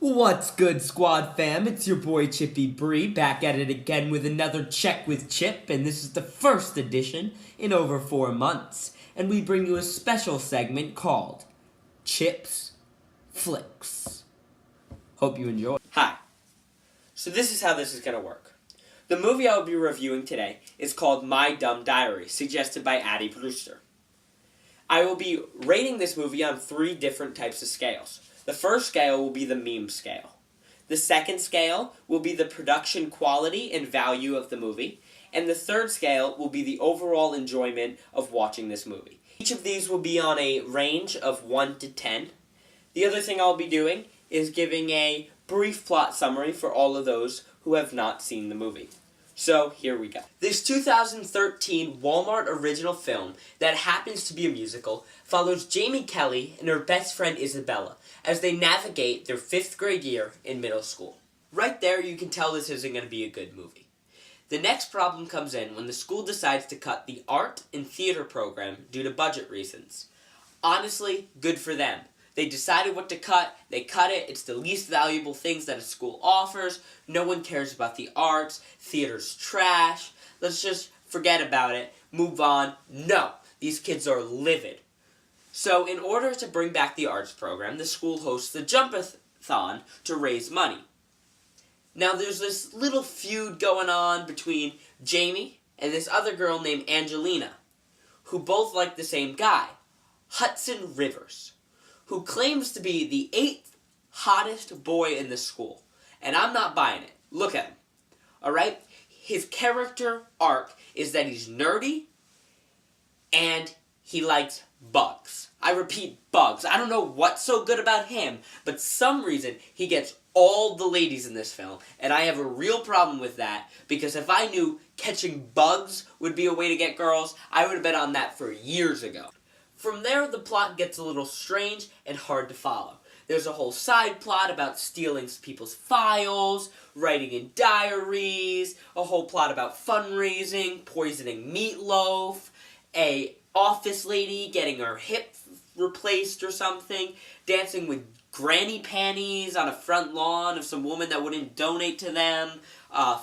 What's good, Squad fam? It's your boy Chippy Bree back at it again with another Check with Chip, and this is the first edition in over 4 months. And we bring you a special segment called Chips Flicks. Hope you enjoy. Hi. So this is how this is going to work. The movie I will be reviewing today is called My Dumb Diary, suggested by Addie Brewster. I will be rating this movie on 3 different types of scales. The first scale will be the meme scale. The second scale will be the production quality and value of the movie. And the third scale will be the overall enjoyment of watching this movie. Each of these will be on a range of 1 to 10. The other thing I'll be doing is giving a brief plot summary for all of those who have not seen the movie. So, here we go. This 2013 Walmart original film that happens to be a musical follows Jamie Kelly and her best friend Isabella as they navigate their 5th grade year in middle school. Right there, you can tell this isn't going to be a good movie. The next problem comes in when the school decides to cut the art and theater program due to budget reasons. Honestly, good for them. They decided what to cut, they cut it, it's the least valuable things that a school offers, no one cares about the arts, theater's trash, let's just forget about it, move on. No, these kids are livid. So in order to bring back the arts program, the school hosts the Jump-a-thon to raise money. Now there's this little feud going on between Jamie and this other girl named Angelina, who both like the same guy, Hudson Rivers, who claims to be the 8th hottest boy in the school. And I'm not buying it. Look at him. Alright? His character arc is that he's nerdy and he likes bugs. I repeat, bugs. I don't know what's so good about him, but some reason he gets all the ladies in this film, and I have a real problem with that, because if I knew catching bugs would be a way to get girls, I would have been on that for years ago. From there, the plot gets a little strange and hard to follow. There's a whole side plot about stealing people's files, writing in diaries, a whole plot about fundraising, poisoning Meatloaf, a office lady getting her hip replaced or something, dancing with granny panties on a front lawn of some woman that wouldn't donate to them,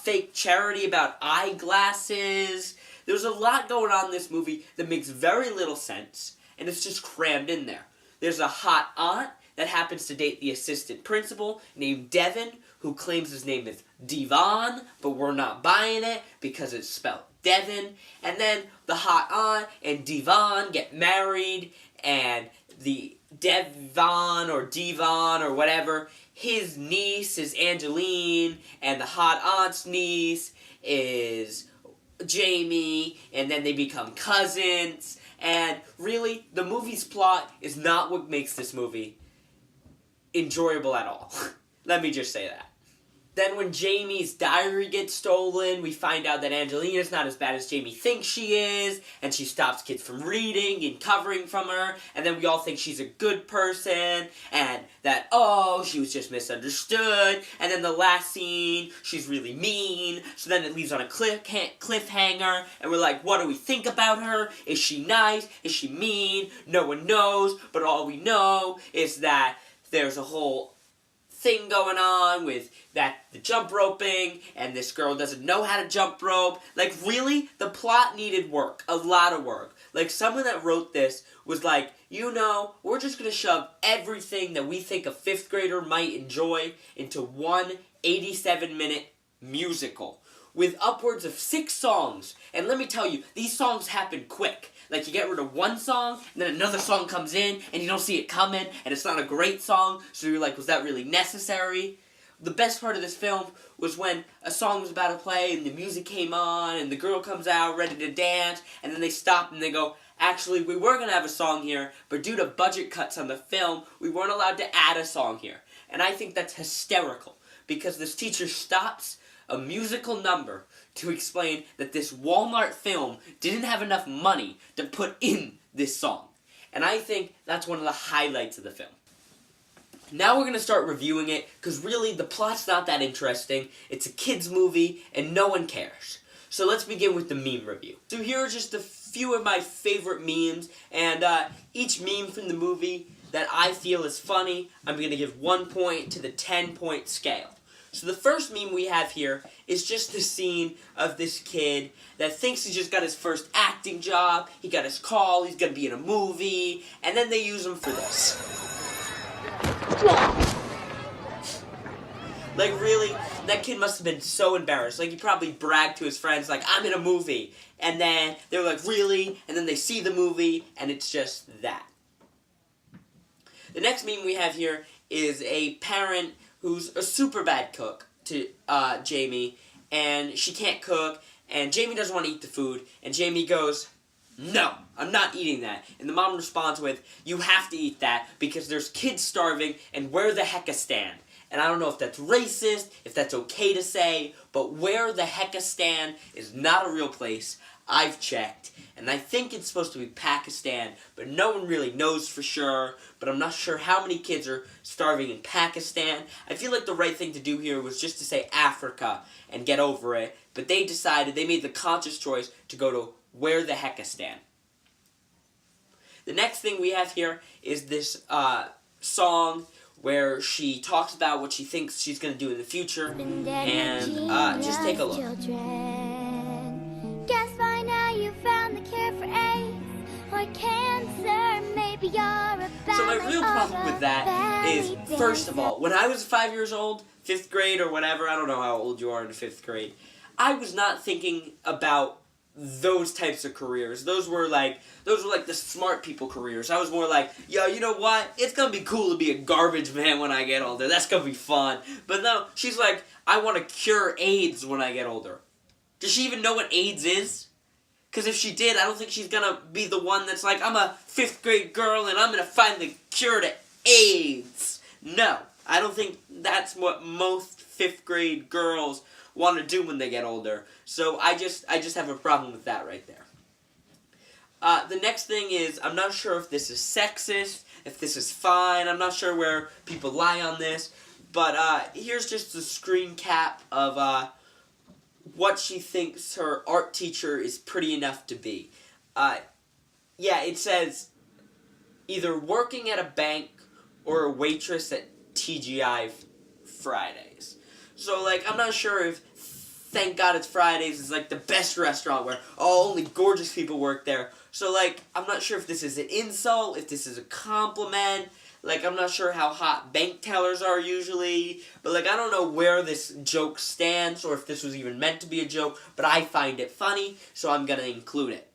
fake charity about eyeglasses. There's a lot going on in this movie that makes very little sense, and it's just crammed in there. There's a hot aunt that happens to date the assistant principal named Devin, who claims his name is Devon, but we're not buying it because it's spelled Devin. And then the hot aunt and Devon get married, and the Devon or whatever, his niece is Angeline, and the hot aunt's niece is Jamie, and then they become cousins. And really, the movie's plot is not what makes this movie enjoyable at all. Let me just say that. Then when Jamie's diary gets stolen, we find out that Angelina's not as bad as Jamie thinks she is, and she stops kids from reading and covering from her, and then we all think she's a good person, and that, oh, she was just misunderstood, and then the last scene, she's really mean, so then it leaves on a cliffhanger, and we're like, what do we think about her? Is she nice? Is she mean? No one knows, but all we know is that there's a whole thing going on with that the jump roping, and this girl doesn't know how to jump rope. Like, really, the plot needed work, a lot of work. Like, someone that wrote this was like, you know, we're just gonna shove everything that we think a 5th grader might enjoy into one 87-minute musical with upwards of 6 songs. And let me tell you, these songs happen quick. Like, you get rid of one song, and then another song comes in, and you don't see it coming, and it's not a great song, so you're like, was that really necessary? The best part of this film was when a song was about to play, and the music came on, and the girl comes out ready to dance, and then they stop, and they go, actually, we were going to have a song here, but due to budget cuts on the film, we weren't allowed to add a song here. And I think that's hysterical, because this teacher stops a musical number to explain that this Walmart film didn't have enough money to put in this song. And I think that's one of the highlights of the film. Now we're going to start reviewing it, because really the plot's not that interesting, it's a kid's movie, and no one cares. So let's begin with the meme review. So here are just a few of my favorite memes, and each meme from the movie that I feel is funny, I'm going to give 1 point to the 10-point scale. So the first meme we have here is just the scene of this kid that thinks he just got his first acting job, he got his call, he's going to be in a movie, and then they use him for this. Like, really, that kid must have been so embarrassed. Like, he probably bragged to his friends, like, I'm in a movie. And then they were like, really? And then they see the movie, and it's just that. The next meme we have here is a parent who's a super bad cook to Jamie, and she can't cook, and Jamie doesn't want to eat the food, and Jamie goes, no, I'm not eating that. And the mom responds with, you have to eat that because there's kids starving, and where the heck a stand? And I don't know if that's racist, if that's okay to say, but where the heck a stand is not a real place. I've checked, and I think it's supposed to be Pakistan, but no one really knows for sure, but I'm not sure how many kids are starving in Pakistan. I feel like the right thing to do here was just to say Africa and get over it, but they made the conscious choice to go to where the heck a stand. The next thing we have here is this song where she talks about what she thinks she's going to do in the future, and just take a look. Guess by now you found the cure for AIDS or cancer, maybe you're about. So my real problem with that is, first of all, when I was 5 years old, 5th grade or whatever, I don't know how old you are in 5th grade, I was not thinking about those types of careers. Those were like the smart people careers. I was more like, yo, you know what? It's gonna be cool to be a garbage man when I get older. That's gonna be fun. But no, she's like, I want to cure AIDS when I get older. Does she even know what AIDS is? Because if she did, I don't think she's gonna be the one that's like, I'm a 5th grade girl and I'm gonna find the cure to AIDS. No, I don't think that's what most 5th grade girls want to do when they get older. So I just have a problem with that right there. The next thing is, I'm not sure if this is sexist, if this is fine, I'm not sure where people lie on this, but here's just the screen cap of what she thinks her art teacher is pretty enough to be. Yeah, it says, either working at a bank or a waitress at TGI Fridays. So, like, I'm not sure if Thank God It's Fridays is, like, the best restaurant where, only gorgeous people work there. So, like, I'm not sure if this is an insult, if this is a compliment. Like, I'm not sure how hot bank tellers are usually. But, like, I don't know where this joke stands or if this was even meant to be a joke. But I find it funny, so I'm gonna include it.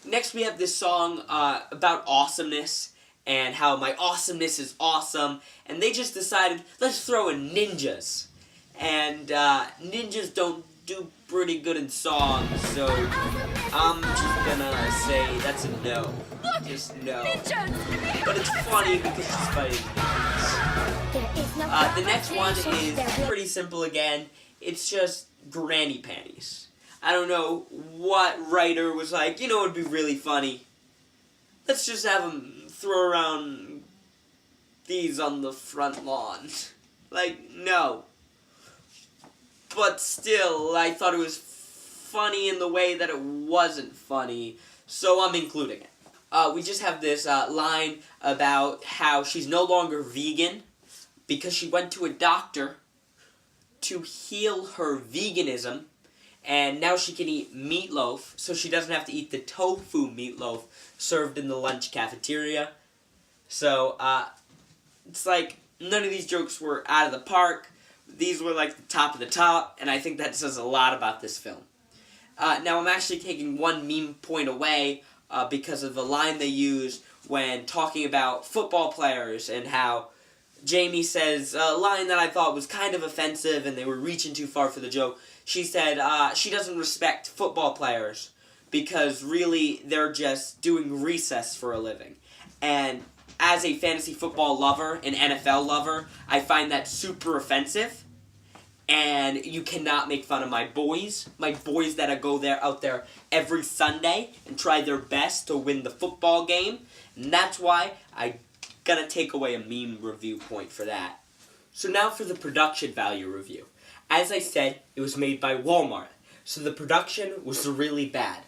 Next, we have this song about awesomeness and how my awesomeness is awesome. And they just decided, let's throw in ninjas. And ninjas don't do pretty good in songs, so I'm just gonna say that's a no. Just no. But it's funny because she's fighting ninjas. The next one is pretty simple again. It's just granny panties. I don't know what writer was like, you know it would be really funny. Let's just have them throw around these on the front lawn. Like, no. But still, I thought it was funny in the way that it wasn't funny, so I'm including it. We just have this line about how she's no longer vegan because she went to a doctor to heal her veganism, and now she can eat meatloaf, so she doesn't have to eat the tofu meatloaf served in the lunch cafeteria. So, it's like, none of these jokes were out of the park. These were like the top of the top, and I think that says a lot about this film. Now, I'm actually taking one meme point away because of the line they use when talking about football players and how Jamie says a line that I thought was kind of offensive and they were reaching too far for the joke. She said she doesn't respect football players because really they're just doing recess for a living. And as a fantasy football lover, an NFL lover, I find that super offensive. And you cannot make fun of my boys that go out there every Sunday and try their best to win the football game. And that's why I gotta take away a meme review point for that. So now for the production value review. As I said, it was made by Walmart, so the production was really bad.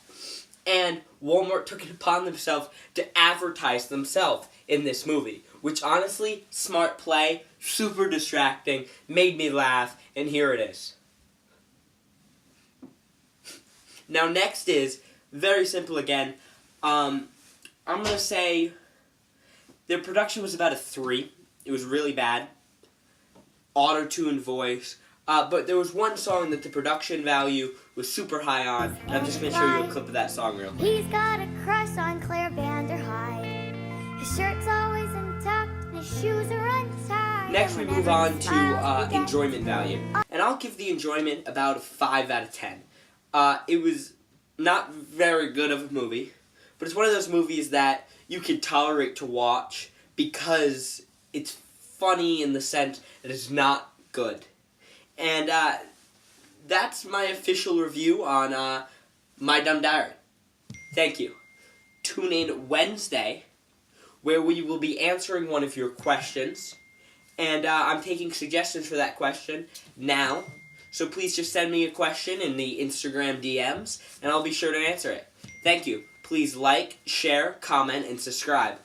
And Walmart took it upon themselves to advertise themselves in this movie, which honestly, smart play, super distracting, made me laugh, and here it is. Now next is, very simple again, I'm going to say their production was about a 3. It was really bad. Auto-tuned voice. But there was one song that the production value was super high on, and I'm just going to show you a clip of that song real quick. He's got a crush on Claire Vanderhyde. His shirt's always intact and his shoes are untied. Next we move on to enjoyment value. And I'll give the enjoyment about a 5 out of 10. It was not very good of a movie, but it's one of those movies that you can tolerate to watch because it's funny in the sense that it's not good. And that's my official review on My Dumb Diary. Thank you. Tune in Wednesday, where we will be answering one of your questions. And I'm taking suggestions for that question now. So please just send me a question in the Instagram DMs, and I'll be sure to answer it. Thank you. Please like, share, comment, and subscribe.